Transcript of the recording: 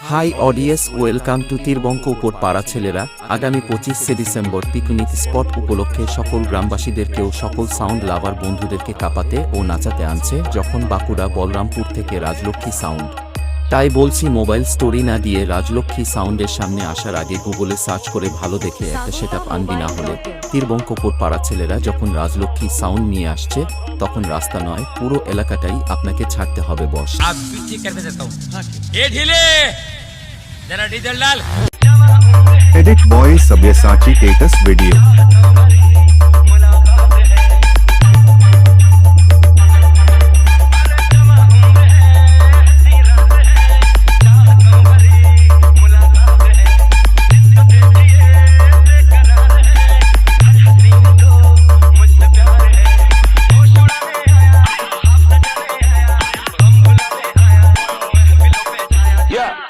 High audience, welcome to তীরবঙ্কপুর পাড়া ছেলেরা। আগামী 25শে ডিসেম্বর পিকনিক স্পট উপলক্ষে সকল গ্রামবাসীদেরকেও সকল সাউন্ড লাভার বন্ধুদেরকে কাঁপাতে ও নাচাতে আনছে যখন বাঁকুড়া বলরামপুর থেকে রাজলক্ষ্মী সাউন্ড। তাই বলছি, মোবাইল স্টোরি না দিয়ে রাজলক্ষ্মী সাউন্ডের সামনে আসার আগে গুগলে সার্চ করে ভালো দেখে একটা সেটআপ আনবি, না হলে তীরবঙ্কপুর পাড়া ছেলেরা যখন রাজলক্ষ্মী সাউন্ড নিয়ে আসছে তখন রাস্তা নয়, পুরো এলাকাটাই আপনাকে ছাড়তে হবে বস। Edit Boy Sabyasachi Status Video